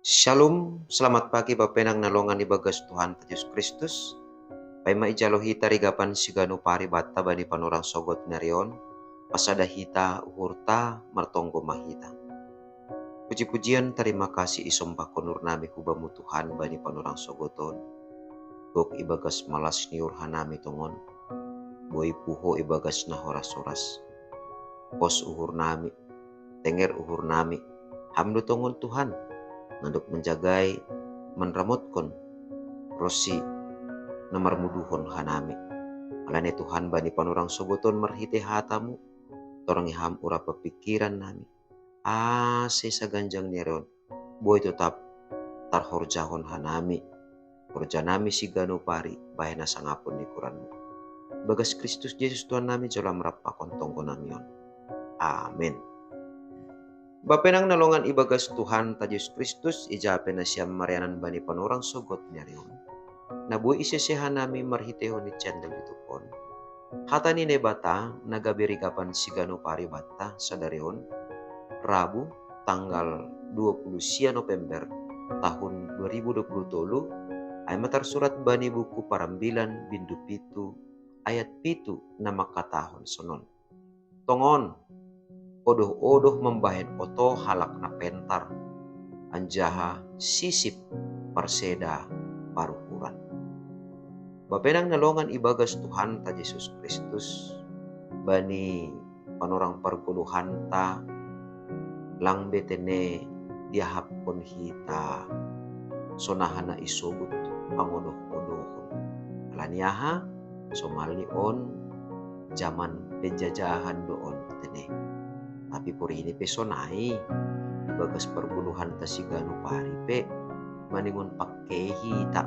Shalom, selamat pagi Bapenang nalongan di bagas Tuhan Yesus Kristus. Pai maijalo hita rigapan sigano pari batta bani panurang sogot narion, pasada hita uhurta martonggo mahita. Puji-pujian terima kasih isomba konur nami hubamu Tuhan bani panurang sogoton. Gok ibagas malas niur hanami tongon, boi puho ibagas nahoras-horas. Pos uhur nami, tenger uhur nami, hamdu tongon Tuhan, nganduk menjagai menramutkan rosi namar muduhon hanami. Alane Tuhan bani panurang sogoton merhite hatamu, torang ham ura pepikiran nami. Sesa ganjang neron, boy tetap tarhorjahon hanami. Horja nami si gano pari, bahena sangapun di kuranmu. Bagas Kristus Yesus Tuhan nami jolam rapakon tonggo namion. Amin. Bapenang nalongan ibagas Tuhan ta Yesus Kristus ijape na siya marianan bani panurang sogot nerion. Nabuhi isesehan nami marhiteho ni channel itu pon. Hata ni nebata nagabirigapan sigano pari bata sa darion Rabu tanggal 20 November tahun 2020 ay matar surat bani buku parambilan bindu pitu ayat pitu na makatahon sonon. Tongon, odoh-odoh membahen oto halak na pentar, anjaha sisip parseda paruhuran. Bapenang nalongan ibagas Tuhan ta Yesus Kristus, bani panorang perguluhan ta, lang betene diahapon hita, sonahana isobut pangodoh-odohon. Alaniaha, somalion, zaman penjajahan doon tene. Tapi puri ini pesonai, ibagas perguluhan ta sigano paripe, maningon pakai hita.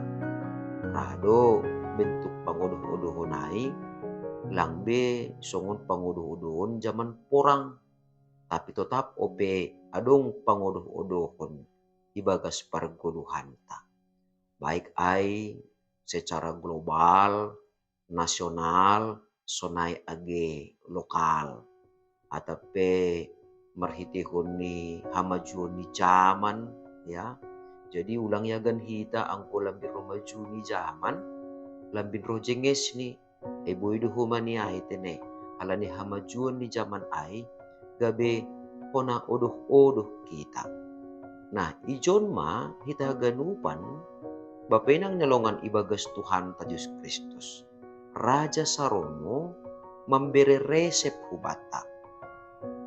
Rado, bentuk pangodoh-odohonai, langbe songon pangodoh-odohon zaman porang. Tapi tetap ope adong pangodoh-odohon ibagas perguluhan ta. Baik ai secara global, nasional, sonai age lokal. Atape marhitihon ni hamajuon ni zaman, ya. Jadi ulang yagan hita angko lambin romaju ni zaman, lambin rojenges ni boydo humani ai tene. Alani hamajuon ni zaman ai, gabe kona odoh-odoh kita. Nah, ijon ma hita ganupan bapenang nalongan ibagas Tuhan ta Yesus Kristus. Raja Saromo memberi resep hubata.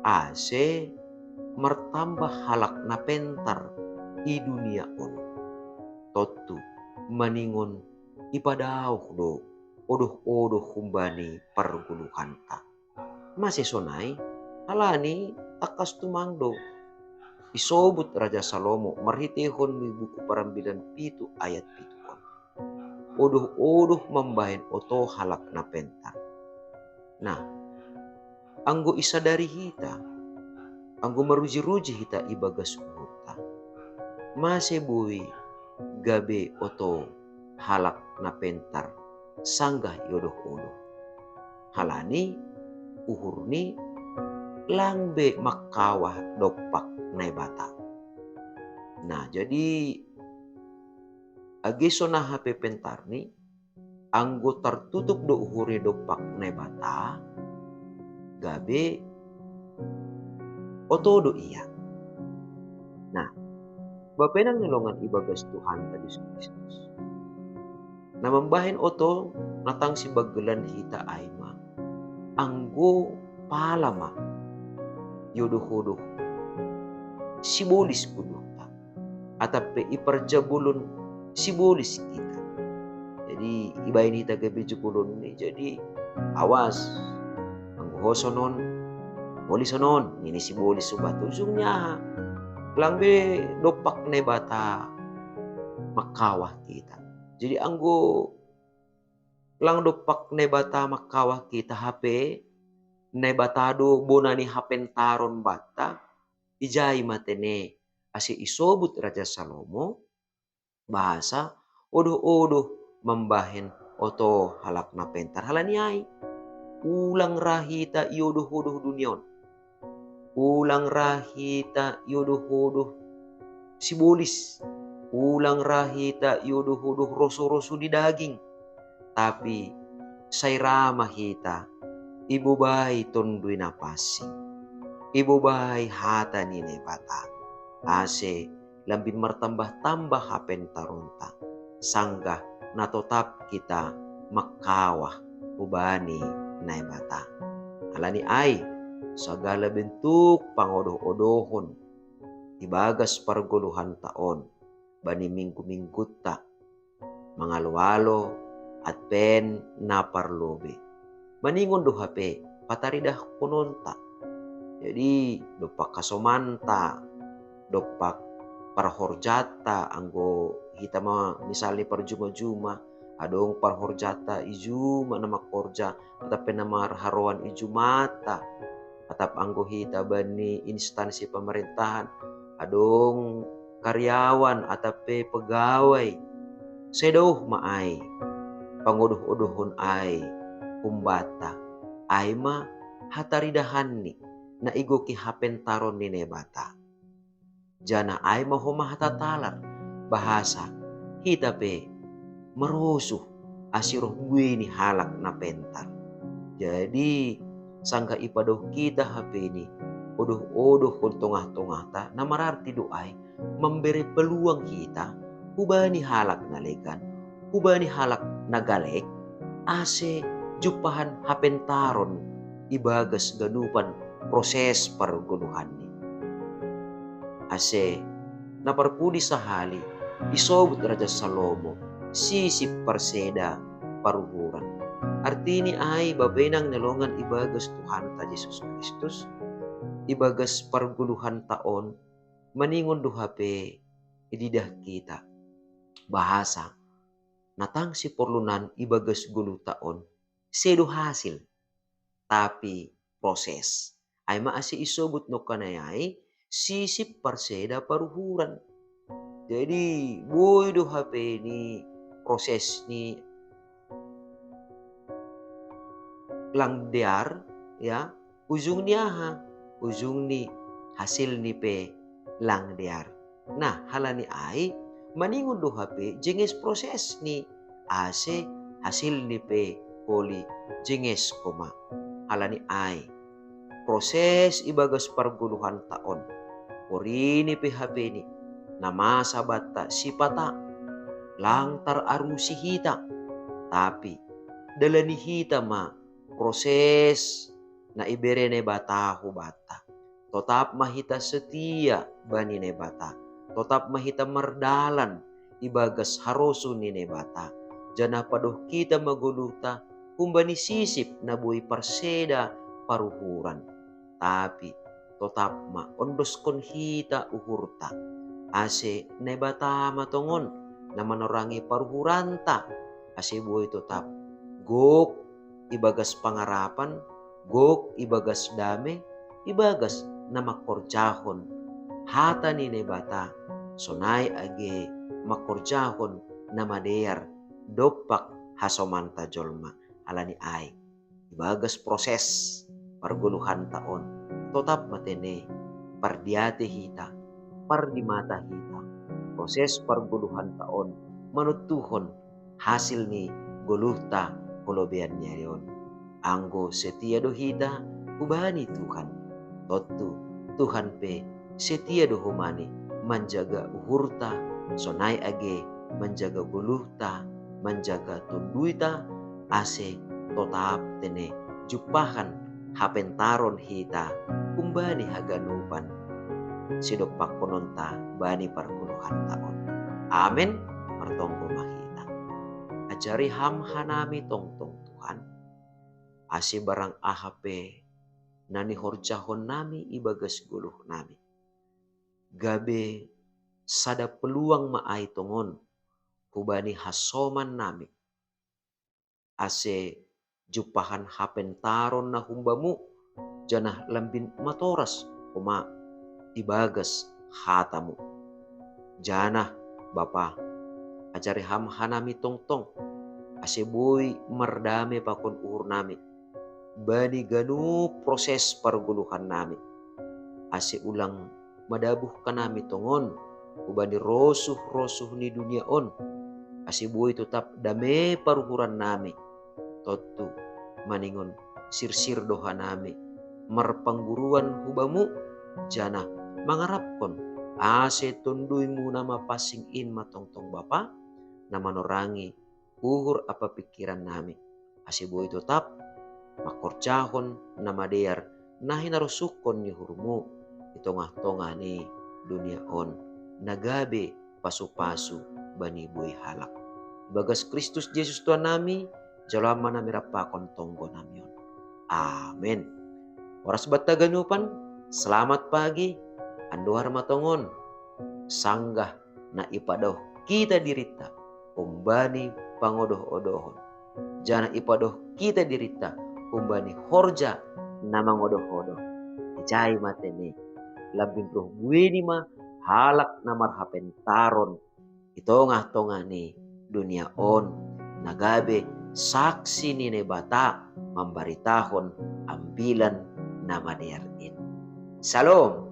Ase mertambah halak na pentar i dunia on. Totu maningon ipadauh do odoh-odoh humbani perguluhan ta. Masih sonai alani takas tumangdo. Isobut Raja Salomo marhitehon ni buku parambilan pitu ayat pitu on. Odoh-odoh membahen oto halak na pentar. Nah, anggo isadari hita, anggo maruji-ruji hita ibagas uhurta, masih bui gabe oto halak na pentar sanggah yodoh-odoh. Halani uhurni langbe makawah dopak naibata. Nah, jadi agesona HP pentarni anggo tertutup do uhuri dopak naibata gabe otodo iya. Nah, bapenang nilongan ibagas Tuhan tadi Kristus. Nah, membahin oto natang si bagelan hita aima anggo palama yodoh-odoh sibolis kudukta atape iparjabulun sibolis kita. Jadi ibain hita gabe jukulun ni jadi awas anggo hosonon bolisonon ini sibolis subatu usungnya langbe dopak nebata makawah kita. Jadi anggo lang dopak nebata makawah kita HP nebatado bonani hapentaron bata ijai matene ase isobut Raja Salomo bahasa odoh-odoh membahen oto halak na pentar halaniai ulang rahita iodoh-odoh dunion ulang rahita iodoh-odoh Sibolis ulang rahita yuduh-uduh rosu-rosu di daging. Tapi say ramah hita ibu bayi tundui napasi. Ibu bayi hata nini bata. Ase lambin mertambah-tambah hapen tarunta. Sanggah na tetap kita makawah ubani nai bata. Alani ay segala bentuk pangodoh-odohon ibagas perguluhan taon bani minggu-minggu tak mangalwalo at pen naparlobe. Maningon do hape pataridah kunonta. Jadi dopak kasomanta, dopak parhorjata anggo hitama misalnya parjuma-juma adong parhorjata ijuma nama korja atape nama haroan ijumata atap anggo hita bani instansi pemerintahan adong karyawan atape pegawai sedoh maai pangodoh-odohon ai kumbata ai ma hataridahanni na igoki hapen taron ni nebata jana ai mahoma hatatalar bahasa hita pe merusuh asiroh gue ni halak na pentar. Jadi sangka ipadoh kita HP ini odoh-odoh kon tongah-tongah ta na mararti doai memberi peluang kita hubani halak na lekan hubani halak na galek ase jupahan hapen taron ibagas ganupan proses perguluhan ni ase naparpudi sahali isobut Raja Salomo sisip perseda paruhuran. Artini ay babenang nalongan ibagas Tuhan ta Yesus Kristus ibagas perguluhan taon maningon duhape ididah kita bahasa natang si porlunan ibagas gulu taon sedo hasil tapi proses ay maasi isobut no kanayay sisip perseda paruhuran. Jadi boy do HP ni proses ni langdear ya ujung ni ujung ni hasil ni pe langdear. Nah halani ay maningon do HP jenges proses ni ase hasil ni pe poli jenges koma halani ay proses ibagas perguluhan taon orini pe HP ni nama sabata sipata langtar arusi hita tapi dalani hita ma proses na iberene bata hubata tetap mahita setia bani ne bata tetap mahita merdalan ibagas harosu ni ne bata jana padoh kita maguluta kumbani sisip na buhi perseda paruhuran tapi tetap ma ondos kon hita uhurta ase nebata matongon na manorangi paruhuranta ase buhay tetap gok ibagas pangarapan gok ibagas dame ibagas na makorjahon hata ni nebata sonay age makorjahon na madear dopak hasomanta jolma alani ay ibagas proses parguluhan taon tetap matene pardiate hita pardimata hita proses perguluhan taon manutuhon hasil ni guluhta kolobean nyayon anggo setia do hita ubani Tuhan totu Tuhan pe setia do humani menjaga uhurta sonai age menjaga guluhta menjaga tunduita ase tetap tene jupahan hapentaron hita kumbani haganupan sidopak kononta bani parguluhan taon. Amen. Martonggo mahita. Ajari hamhanami tongtong Tuhan. Asi barang ahape nani horjahon nami ibagas guluh nami. Gabe sada peluang maai tongon kubani hasoman nami. Ase jupahan hapentaron na humbamu janah lambin matoras kuma ibagas hatamu. Jana Bapa ajari hamhanami tongtong ase boy merdame pakon uhur nami bani ganu proses perguluhan nami ase ulang madabuh kanami tongon ubani rosuh-rosuh ni dunia on. Asibui tetap dame paruhuran nami. Totu maningon sirsir doha nami. Marpangguruan hubamu jana mangarapkon ase tunduimu nama passing in matongtong Bapa nama norangi uhur apa pikiran nami. Asibui tetap makorcahon nama dear nahi narusukon ni hurmu di tongah-tongah ni dunia on nagabe pasu-pasu bani bui halak. Bagas Kristus Yesus Tuhan nami jalama nami rapakon tonggo namion. Amin. Oras bataganupan, selamat pagi, andohar matongon, sanggah na ipadoh kita dirita, umbani pangodoh-odohon. Jana ipadoh kita dirita, umbani horja nama ngodoh-odoh. Ijai matene, labin roh bueni ma halak namar hapen taron, itongah-tongah ni dunia on, nagabe saksi nine bata, membaritahon ambilan nama diarin. Salam.